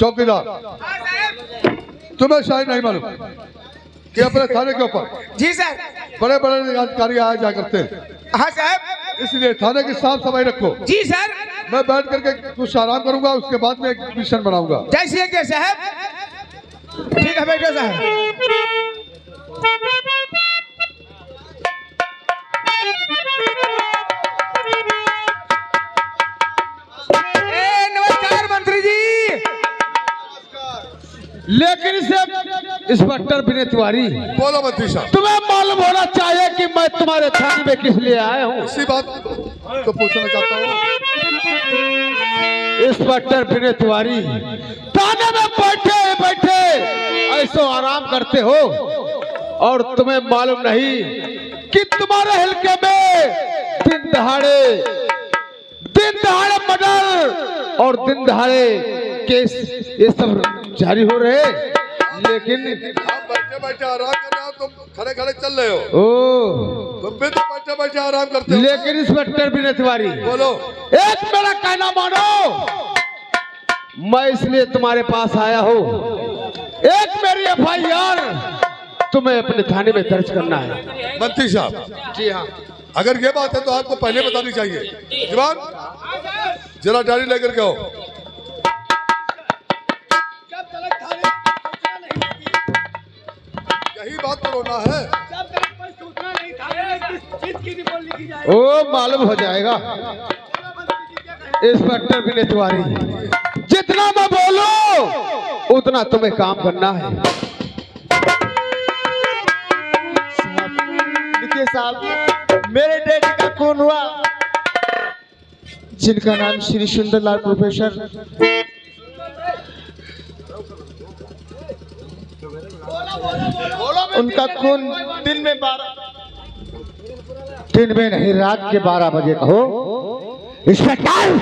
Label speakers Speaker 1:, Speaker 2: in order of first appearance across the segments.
Speaker 1: चौकीदार, तुम्हें शायद नहीं मालूम कि अपने थाने के ऊपर
Speaker 2: जी सर।
Speaker 1: बड़े बड़े अधिकारी आया जा करते हैं।
Speaker 2: हाँ साहब।
Speaker 1: इसलिए थाने की साफ सफाई रखो।
Speaker 2: जी सर।
Speaker 1: मैं बैठ करके कुछ आराम करूंगा, उसके बाद में एक मिशन बनाऊंगा।
Speaker 2: जैसे कि साहब। ठीक है बैठो साहब। नमस्कार मंत्री जी।
Speaker 3: लेकिन इसे इंस्पेक्टर विनय तिवारी,
Speaker 1: बोलो मंत्री साहब।
Speaker 3: तुम्हें मालूम होना चाहिए कि मैं तुम्हारे थाने में किस लिए आया हूँ।
Speaker 1: इसी बात तो पूछना चाहता हूँ।
Speaker 3: इंस्पेक्टर विनय तिवारी, थाने में बैठे बैठे ऐसो आराम करते हो और तुम्हें मालूम नहीं कि तुम्हारे हल्के में दिन दहाड़े मर्डर और दिन दहाड़े केस ये सब जारी हो रहे। लेकिन
Speaker 1: आप बैठे बैठे आराम कर रहे हो, तुम खड़े खड़े चल रहे हो।
Speaker 3: ओ
Speaker 1: तुम भी तो बैठे बैठे आराम करते हो।
Speaker 3: लेकिन इंस्पेक्टर विनय तिवारी,
Speaker 1: बोलो।
Speaker 3: एक मेरा कहना मानो, मैं इसलिए तुम्हारे पास आया हूँ, एक मेरी FIR तुम्हें अपने थाने में दर्ज करना है।
Speaker 1: मंत्री साहब,
Speaker 3: जी हाँ।
Speaker 1: अगर ये बात है तो आपको पहले बतानी चाहिए। जवान, जरा डायरी लेकर के आओ। यही बात तो रोना है।
Speaker 3: ओ मालूम हो जाएगा इंस्पेक्टर विनय तिवारी, जितना मैं बोलूं उतना तुम्हें काम करना है।
Speaker 4: देखिए साहब, मेरे डैडी का खून हुआ, जिनका नाम श्री सुंदरलाल प्रोफेसर, उनका खून दिन में नहीं रात के 12 बजे का हो। इंस्पेक्टर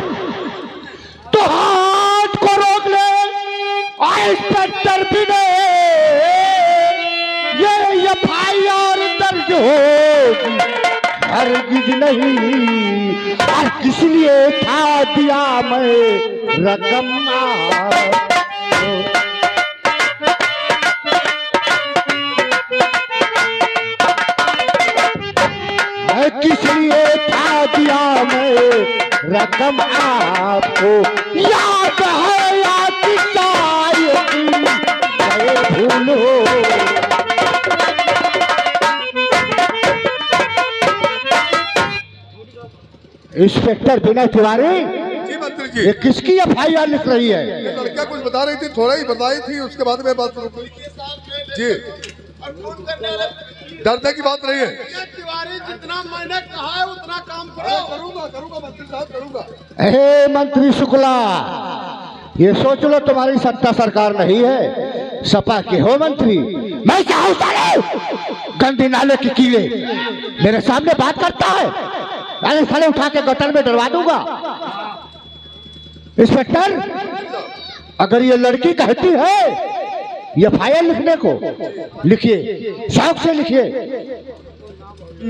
Speaker 4: तो हाथ को रोक ले। इंस्पेक्टर विनय, ये FIR दर्ज होगी हरगिज नहीं। और किस लिए था दिया मैं रकम किस लिए था दिया मैं रकम आपको, याद है या भूलो। इंस्पेक्टर विनय तिवारी,
Speaker 1: जी मंत्री जी।
Speaker 4: ये किसकी FIR लिख रही है?
Speaker 1: ये लड़कियां कुछ बता रही थी, थोड़ा ही बताई थी, उसके बाद में बात रुक गई। जी, डरने की बात नहीं है।
Speaker 2: तिवारी, जितना मैंने कहा है उतना काम करो।
Speaker 1: करूंगा मंत्री साहब, करूंगा।
Speaker 4: हे मंत्री शुक्ला, ये सोच लो तुम्हारी सत्ता सरकार नहीं है, सपा के हो मंत्री। मैं चाहूँ साले गंदी नाले के कीड़े मेरे सामने बात करता है, अरे साले उठा के गटर में डलवा दूंगा। इंस्पेक्टर, अगर ये लड़की कहती है FIR लिखने को, लिखिए, शौक से लिखिए।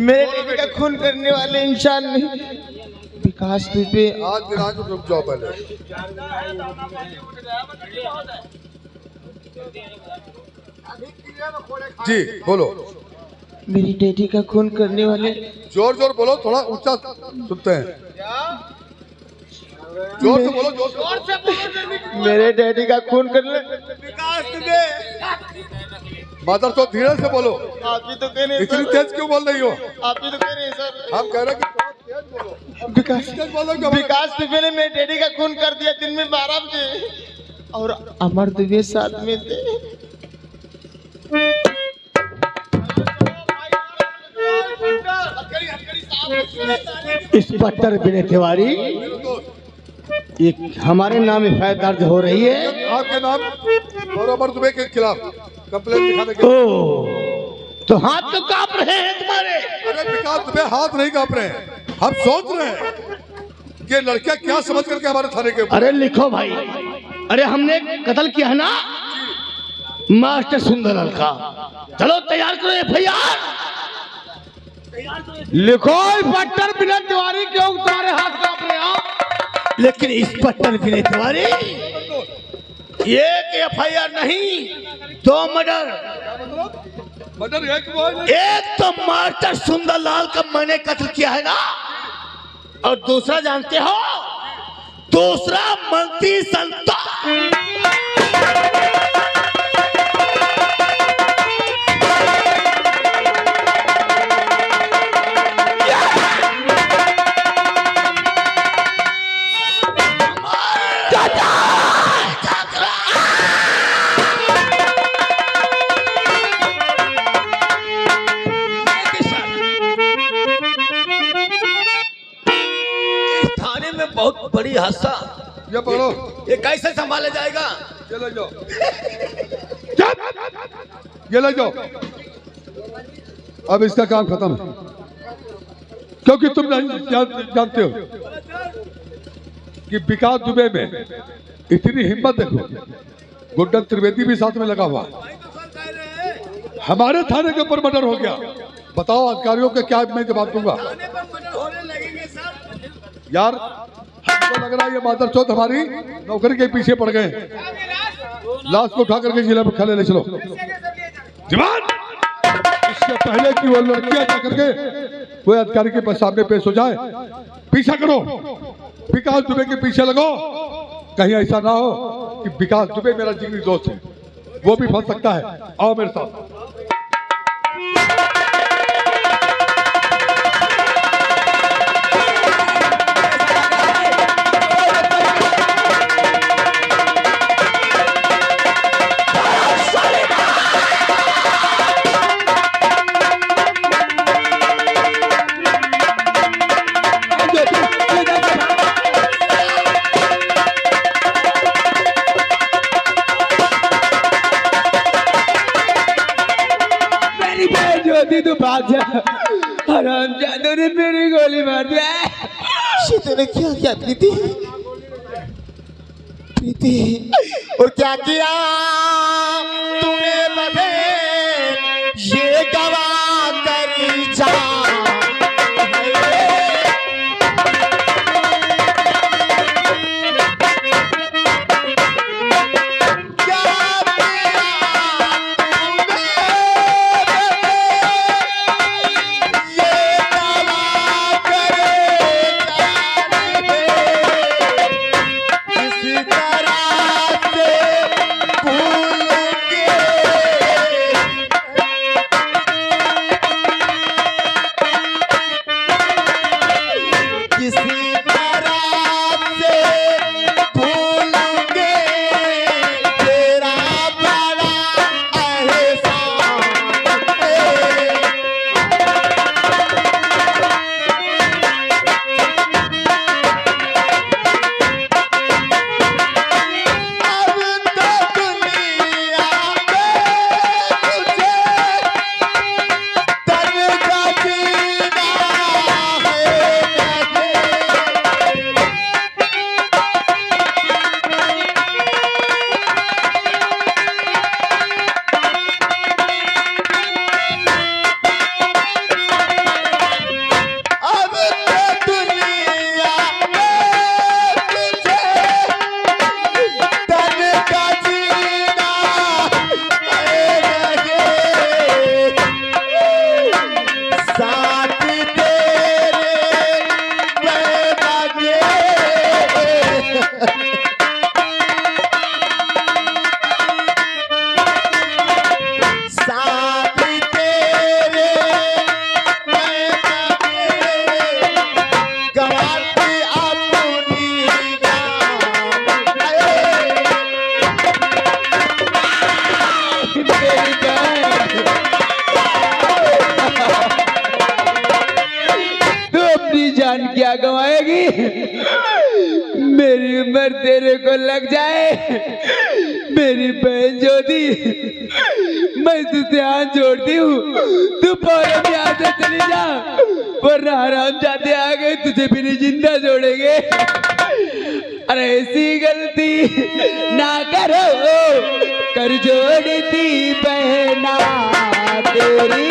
Speaker 4: मेरे बेटे का खून करने वाले इंसान नहीं, विकास दुबे।
Speaker 1: आज दिन आज रुक जाओ पहले। जी बोलो।
Speaker 4: मेरी बेटी का खून करने वाले।
Speaker 1: जोर जोर बोलो, थोड़ा ऊंचा सुनते हैं। जोर से बोलो, जोर से बोलो।
Speaker 4: मेरे डैडी का खून करने।
Speaker 1: मादर तो धीरे से बोलो।
Speaker 4: आप ही तो कह रहे हैं
Speaker 1: इतनी तेज क्यों बोल रही हो?
Speaker 4: आप ही तो कह रहे हैं सर।
Speaker 1: हम कह रहे हैं कि थोड़ा तेज बोलो।
Speaker 4: विकास दुबे ने मेरे डैडी का खून कर दिया दिन में 12 बजे, और अमर दुबे साथ में थे। इंस्पेक्टर विनय तिवारी, एक हमारे नाम FIR दर्ज हो रही है
Speaker 1: आपके नाम और अमर दुबे के खिलाफ कंप्लेंट दिखाने के।
Speaker 4: तो हाथ तो कांप रहे हैं तुम्हारे।
Speaker 1: अरे विकास दुबे हाथ नहीं कांप रहे हैं, हम सोच रहे हैं कि लड़कियां क्या समझ करके हमारे थाने के।
Speaker 4: अरे लिखो भाई, अरे हमने कत्ल किया है ना मास्टर सुंदरलाल का, चलो तैयार करो FIR।
Speaker 3: लिखो इंस्पेक्टर विनय तिवारी, क्यों तुम्हारे हाथ कांप रहे हैं?
Speaker 4: लेकिन इंस्पेक्टर विनय तिवारी,
Speaker 2: एक FIR नहीं, 2 मर्डर।
Speaker 1: मर्डर एक हुआ है।
Speaker 2: एक तो मास्टर सुंदरलाल का मैंने कत्ल किया है ना, और दूसरा जानते हो, दूसरा मंत्री संतोष। बहुत बड़ी हादसा,
Speaker 1: ये पकड़ो,
Speaker 2: ये कैसे संभाला जाएगा?
Speaker 1: ये ले जाओ, ये ले जाओ। अब इसका काम खत्म है, क्योंकि तुम नहीं जानते हो कि विकास दुबे में इतनी हिम्मत देखो। गुड्डन त्रिवेदी भी साथ में लगा हुआ, हमारे थाने के ऊपर मर्डर हो गया। बताओ अधिकारियों के क्या मैं जवाब दूंगा? यार हमको लग रहा है ये मादर चौथ हमारी नौकरी के पीछे पड़ गए। लाश को उठा करके जिला मुख्यालय ले चलो। जवान, इससे पहले कि वो लड़कियां जा करके कोई अधिकारी के सामने पेश हो जाए, पीछा करो, विकास दुबे के पीछे लगो। कहीं ऐसा ना हो कि विकास दुबे मेरा जिगरी दोस्त है, वो भी फंस सकता है। आओ मेरे साथ।
Speaker 3: तो भाग जा, हरामजादों ने मेरी गोली मार दिया।
Speaker 5: तूने क्या किया प्रीति? प्रीति, और क्या किया तूने? बदे ये गवा कर जा।
Speaker 3: जान क्या गवाएगी? मेरी उम्र तेरे को लग जाए, मेरी बहन ज्योति, मैं तुझसे हाथ जोड़ती हूँ, तू पौड़े में यहाँ से चली जा, वरना हराम जाते आ गए तुझे भी नहीं जिंदा जोड़ेंगे। अरे ऐसी गलती ना करो, कर जोड़ती बहना तेरी।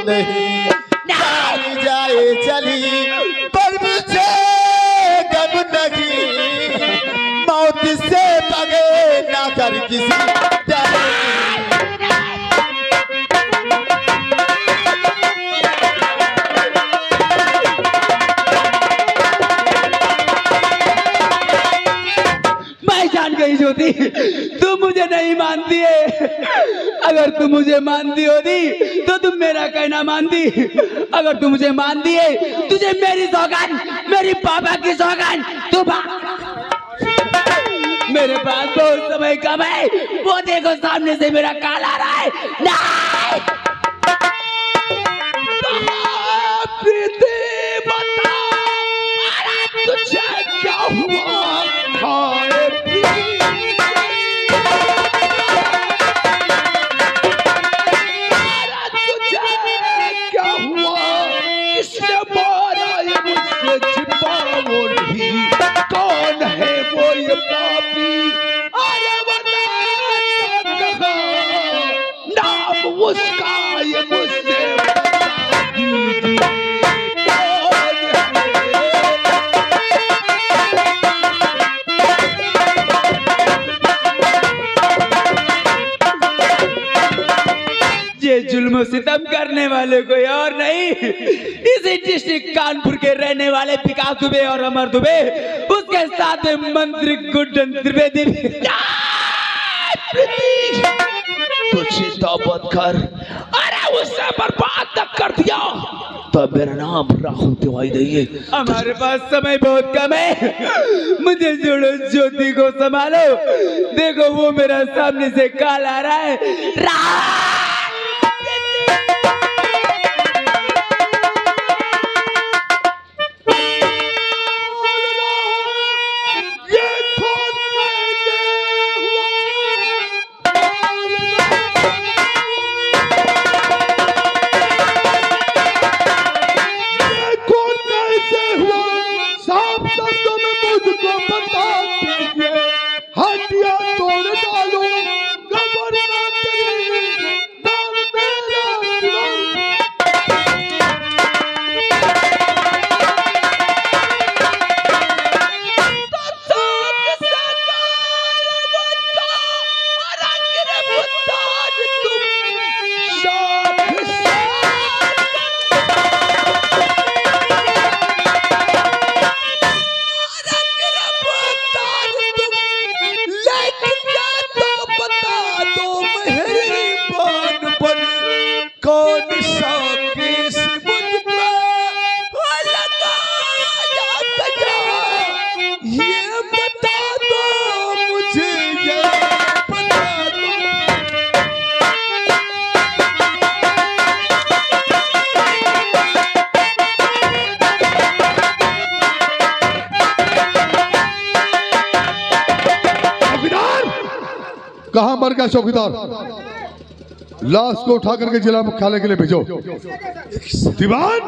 Speaker 5: नहीं जानी जाए चली पर मुझे गम नहीं मौत से बगे ना कर किसी डर
Speaker 6: गई ज्योति, तुम मुझे नहीं मानती है। अगर तुम मुझे मानती होती तो तुम मेरा कहना मानती। अगर तुम मुझे मानती है, तुझे मेरी सौगान, मेरी पापा की सौगान, तू मेरे पास बहुत समय कम है। वो देखो सामने से मेरा काल आ रहा है। नहीं बता, तुझे क्या हुआ? कौन है वो ये पापी? अरे बता, नाम उसका ये मुझसे ये जुल्म सितम करने वाले कोई और नहीं, इसी डिस्ट्रिक्ट कानपुर के रहने वाले विकास दुबे और अमर दुबे, उसके साथ में मंत्री गुड्डन त्रिवेदी।
Speaker 2: तो चिंता मत कर,
Speaker 6: अरे उससे बर्बाद तक कर दिया।
Speaker 2: तो मेरा नाम राहुल तिवारी नहीं है।
Speaker 6: हमारे पास समय बहुत कम है, मुझे जोड़ो, ज्योति को संभालो। देखो वो मेरा सामने से काल आ रहा है।
Speaker 1: कहां मर गया चौकीदार? लाश को उठा करके जिला मुख्यालय के लिए भेजो। दीवान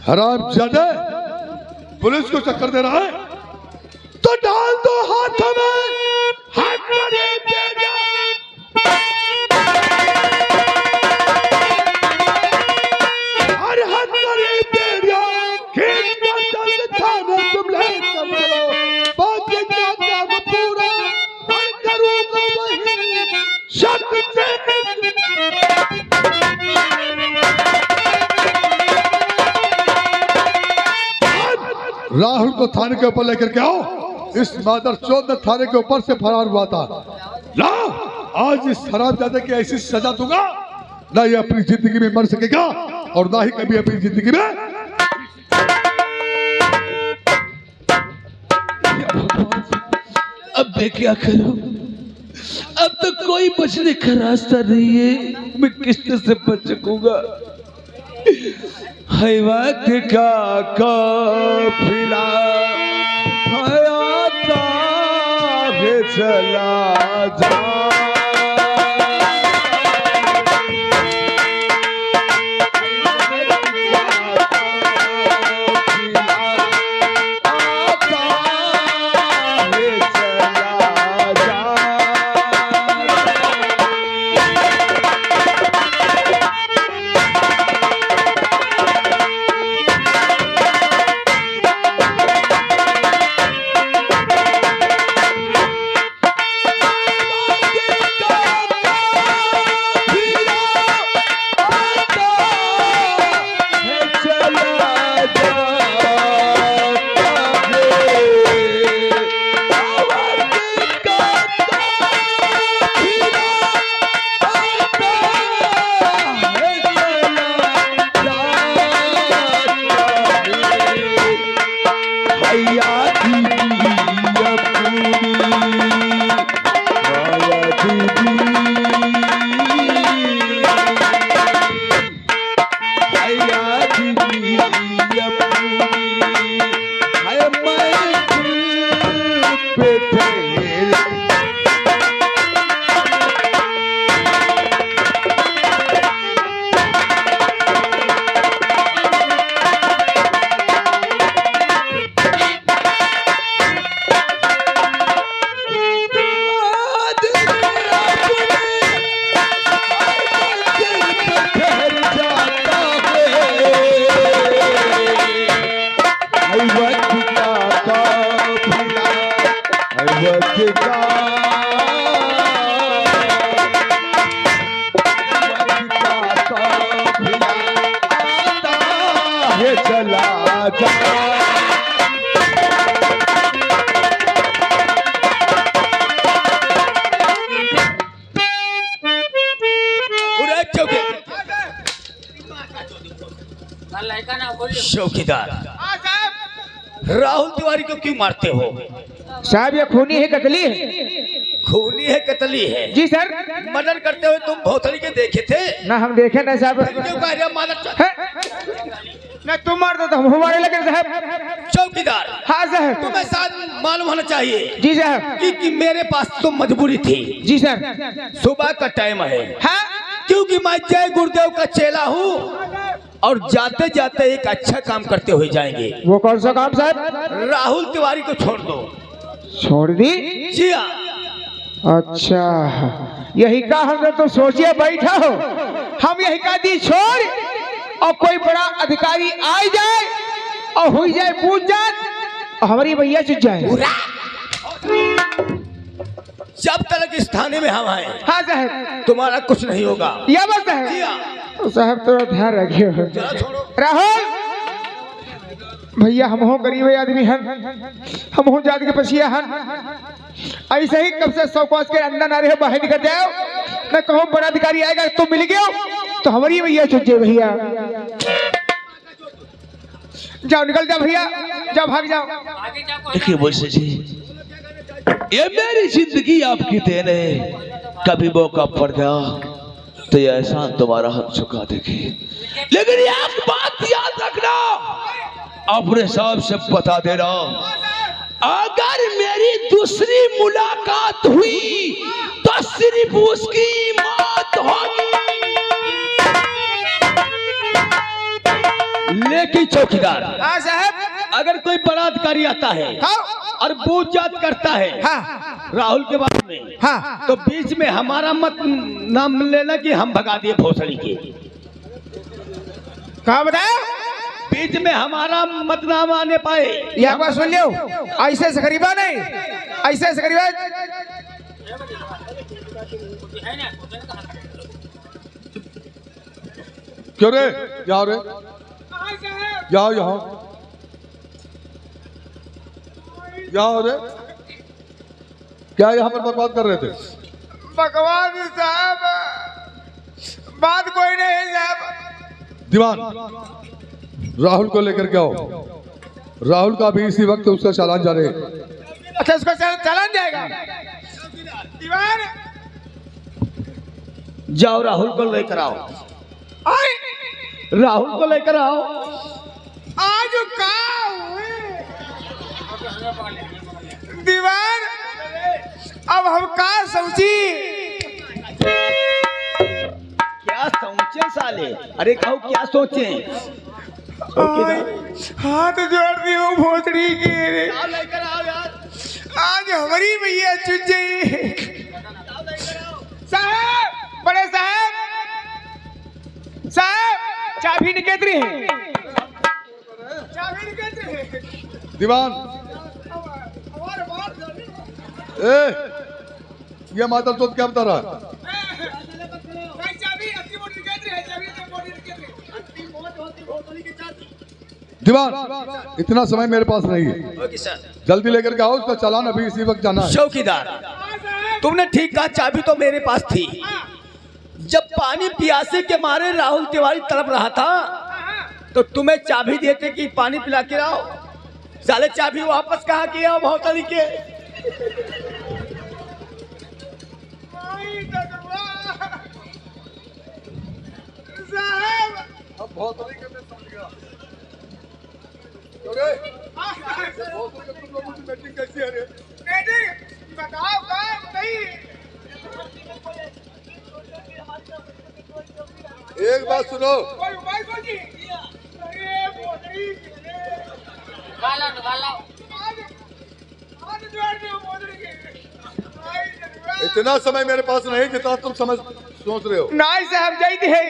Speaker 1: हराम ज्यादा पुलिस को चक्कर दे रहा है तो डाल दो हाथ में, हाथ तुम ले बाकी क्या काम पूरा राहुल को थाने के ऊपर लेकर के आओ। इस मादर चौथ ने थाने के ऊपर से फरार हुआ था। ला, आज इस हरामजादे की ऐसी सजा दूंगा, ना ये अपनी जिंदगी में मर सकेगा और ना ही कभी अपनी जिंदगी में।
Speaker 6: अब मैं क्या करूं? अब तो कोई बचने का रास्ता नहीं है। मैं किससे से बच सकूंगा? है वक्त का काफिला हयाता है चला जा।
Speaker 2: चौकीदार, राहुल तिवारी को क्यों मारते हो?
Speaker 3: साहब ये खूनी है कतली है।
Speaker 2: खूनी है कतली है?
Speaker 3: जी सर।
Speaker 2: मर्डर करते हुए तुम भोसड़ी के देखे थे?
Speaker 3: ना हम देखे ना साहब।
Speaker 2: क्यों कह रहे हो मादर?
Speaker 3: ना तुम मारते तो हम हमारे लगे साहब।
Speaker 2: चौकीदार,
Speaker 3: हाँ साहब।
Speaker 2: तुम्हें साथ मालूम होना चाहिए
Speaker 3: जी साहब
Speaker 2: कि मेरे पास तो मजबूरी थी।
Speaker 3: जी सर।
Speaker 2: सुबह का टाइम है।
Speaker 3: हाँ?
Speaker 2: क्योंकि मैं जय गुरुदेव का चेला हूँ और जाते जाते एक अच्छा काम करते हुए जाएंगे।
Speaker 3: वो कौन सा काम साहब?
Speaker 2: राहुल तिवारी को छोड़ दो।
Speaker 3: छोड़ दी?
Speaker 2: जी हाँ।
Speaker 3: अच्छा, यही का हमने तो सोचिए बैठा हो। हम यही का दी छोड़ और कोई बड़ा अधिकारी आ जाए और हो जाए पूछ जाए और हमारी भैया चुट जाए।
Speaker 2: जब तक इस थाने में हम आए,
Speaker 3: हाँ साहब,
Speaker 2: तुम्हारा कुछ नहीं होगा।
Speaker 3: यह बात है।
Speaker 2: जी हाँ।
Speaker 3: तो साहब तो ध्यान रखियो। राहुल भैया, हम हो गरीब आदमी हन, हम हो जात के पछिया हन। ऐसे ही कब से 100 कोस के अंदर ना रहे बाहर निकल जाओ। मैं कहूँ बड़ा अधिकारी आएगा तुम मिल गए तो हमारी भैया चुट जाए। भैया जाओ, निकल जाओ भैया, जाओ भाग जाओ।
Speaker 6: देखिए मुंशी जी, ये मेरी जिंदगी आपकी देन है। कभी मौका पड़ गया तो ये एहसान तुम्हारा हम चुका देंगे। लेकिन एक बात याद रखना, अपने हिसाब से बता दे रहा हूं, अगर मेरी दूसरी मुलाकात हुई तो सिर्फ उसकी मौत होगी। लेकिन चौकीदार,
Speaker 3: हाँ साहब,
Speaker 2: अगर कोई बड़ा अधिकारी आता है
Speaker 3: हाँ
Speaker 2: और पूछ जात करता है
Speaker 3: हाँ
Speaker 2: राहुल के बारे में,
Speaker 3: हाँ,
Speaker 2: तो बीच में हमारा मत नाम लेना कि हम भगा दिए भोसड़ी के।
Speaker 3: कहा बताया?
Speaker 2: बीच में हमारा मत नाम आने पाए।
Speaker 3: यह बात सुन लियो, ऐसे से गरीबा नहीं, ऐसे से गरीबा
Speaker 1: क्यों रे? जाओ रे, जाओ यहाँ, जाओ रे। क्या यहाँ पर बर्बाद कर रहे थे?
Speaker 7: भगवान साहब, बात कोई नहीं साहब।
Speaker 1: दीवान, राहुल को लेकर के आओ। राहुल का भी इसी वक्त उसका चालान जारी है।
Speaker 7: अच्छा, उसका चालान जाएगा। दीवान,
Speaker 2: जाओ राहुल को लेकर आओ।
Speaker 7: आए
Speaker 2: राहुल को लेकर आओ।
Speaker 7: आज का दीवान, अब हम का सोची?
Speaker 2: क्या सोचे साले? अरे कहो क्या सोचे?
Speaker 7: हाथ जोड़ दी हूँ भोसड़ी की।
Speaker 2: लेकर आओ यार।
Speaker 7: आज हमारी भैया चुजे। साहब, बड़े साहब, साहब चाबी निकेतरी है, चाबी निकेतरी है।
Speaker 1: दीवान, ए, ये माता चौथ क्या बता रहा है? दीवान, इतना समय मेरे पास नहीं है, जल्दी लेकर के आओ। उसका चालान अभी इसी वक्त जाना है।
Speaker 2: चौकीदार, तुमने ठीक कहा, चाबी तो मेरे पास थी। जब पानी पियासे के मारे राहुल तिवारी तड़प रहा था तो तुम्हें चाबी देते कि पानी पिला के आओ। साले चाबी वापस कहाँ किया भौतली के?
Speaker 1: अब बहुत तुम लोगों की मीटिंग कैसी है रे?
Speaker 7: बताओ नहीं।
Speaker 1: एक बात सुनो, इतना समय मेरे पास नहीं जितना तुम समझ सोच रहे हो।
Speaker 7: नहीं साहब, जाइए है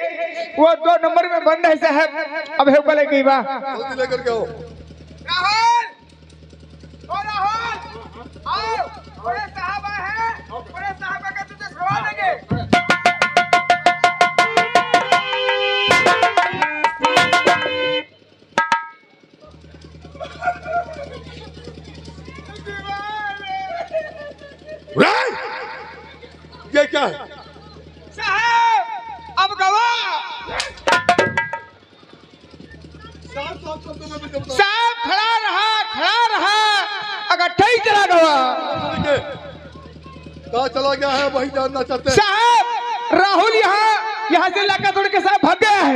Speaker 7: वो 2 नंबर में बंद है साहब। अब है बोले गई बा,
Speaker 1: जल्दी लेकर के आओ।
Speaker 7: राहुल, ओ राहुल, आओ। बड़े साहब आए हैं, बड़े साहब का तुझे छुड़वा देंगे।
Speaker 1: ये क्या है?
Speaker 7: साहब, अब गवाह साहब खड़ा रहा, अगर ठीक चला गवा।
Speaker 1: कहाँ चला गया है वही जानना चाहते हैं।
Speaker 7: साहब, राहुल यहाँ से लाका तोड़ के साहब भाग गया है।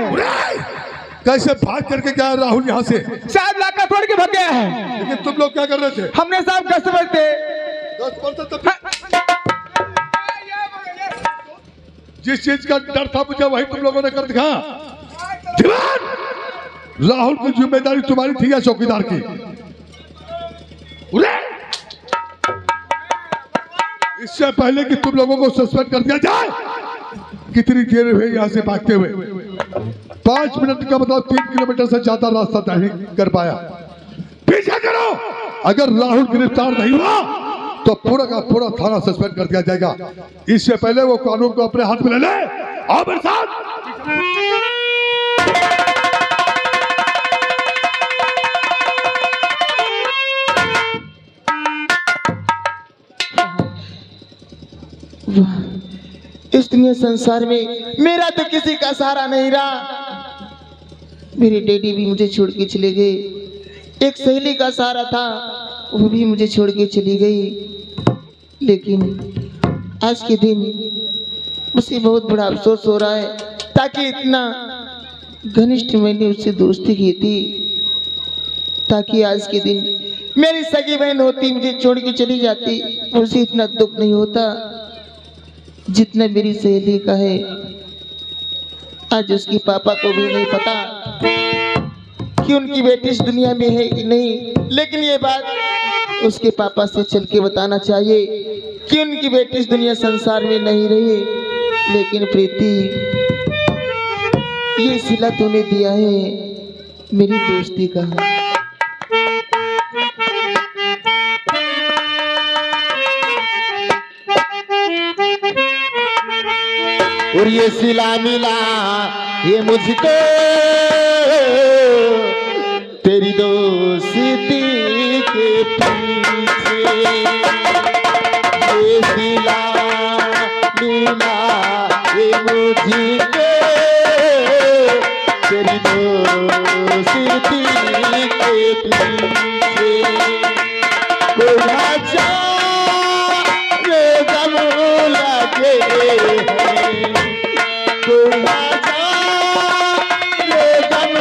Speaker 1: कैसे भाग करके गया राहुल यहाँ से?
Speaker 7: साहब लाका तोड़ के भाग गया है।
Speaker 1: लेकिन तुम लोग क्या कर रहे थे?
Speaker 7: हमने साहब 10 बजे
Speaker 1: 10 तक जिस चीज का डर था मुझे वही तुम लोगों ने कर दिखाया। दीवान, राहुल की जिम्मेदारी तुम्हारी थी या चौकीदार की? इससे पहले कि तुम लोगों को सस्पेंड कर दिया जाए, कितनी देर हुई यहाँ से भागते हुए? 5 मिनट का मतलब 3 किलोमीटर से ज्यादा रास्ता तय नहीं कर पाया। पीछे करो। अगर राहुल गिरफ्तार नहीं हुआ तो पूरा का पूरा थाना सस्पेंड कर दिया जाएगा। इससे पहले वो कानून को अपने हाथ में ले ले। आओ मेरे साथ।
Speaker 5: इस दुनिया संसार में मेरा तो किसी का सहारा नहीं रहा। मेरे डैडी भी मुझे छोड़ के चले गए। एक सहेली का सहारा था, वो भी मुझे छोड़ के चली गई। लेकिन आज के दिन मुझे बहुत बड़ा अफसोस हो रहा है, ताकि इतना घनिष्ठ मैंने उससे दोस्ती की थी, ताकि आज के दिन मेरी सगी बहन होती मुझे छोड़ के चली जाती, मुझे इतना दुख नहीं होता जितना मेरी सहेली का है। आज उसके पापा को भी नहीं पता कि उनकी बेटी इस दुनिया में है कि नहीं, लेकिन ये बात उसके पापा से चल के बताना चाहिए कि उनकी बेटी इस दुनिया संसार में नहीं रही। लेकिन प्रीति, ये सिला तूने दिया है मेरी दोस्ती का।
Speaker 4: और ये सिला मिला ये मुझको तेरी दोस्ती के पीछे, ये सिला मिला ये मुझको तेरी दोस्ती के पीछे। कोई ना जाने गम लगे हैं, कोई ना जाने गम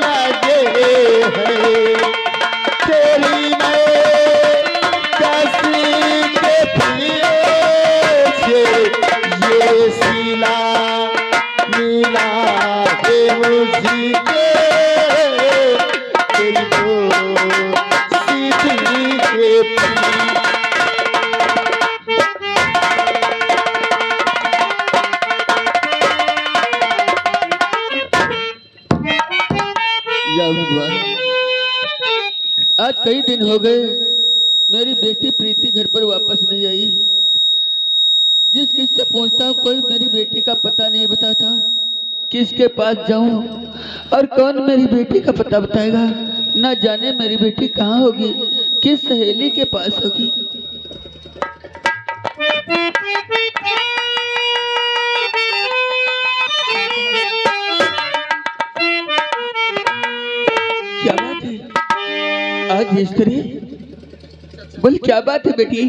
Speaker 4: लगे हैं, तेरी मैं कसी के पीछे, ये सिला मिला के मुझको तेरी दोस्ती के पीछे।
Speaker 6: या भगवान, आज कई दिन हो गए मेरी बेटी प्रीति घर पर वापस नहीं आई। जिस किससे पूछता हूँ कोई मेरी बेटी का पता नहीं बताता। किसके पास जाऊं और कौन मेरी बेटी का पता बताएगा। ना जाने मेरी बेटी कहाँ होगी, किस सहेली के पास होगी। क्या बात है आज इस तरह? बोल क्या बात है बेटी?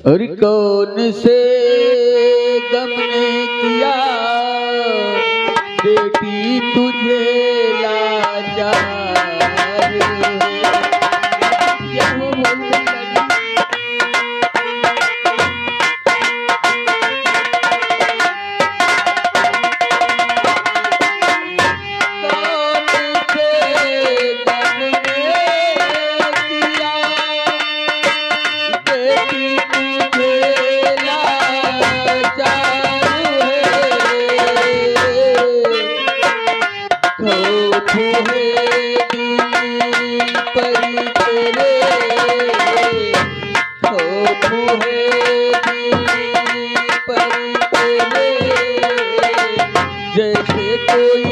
Speaker 6: और कौन से गम ने किया बेटी तुझे लाचार? क्या वो बोलने लगी? जैसे कोई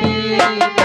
Speaker 6: दीवाना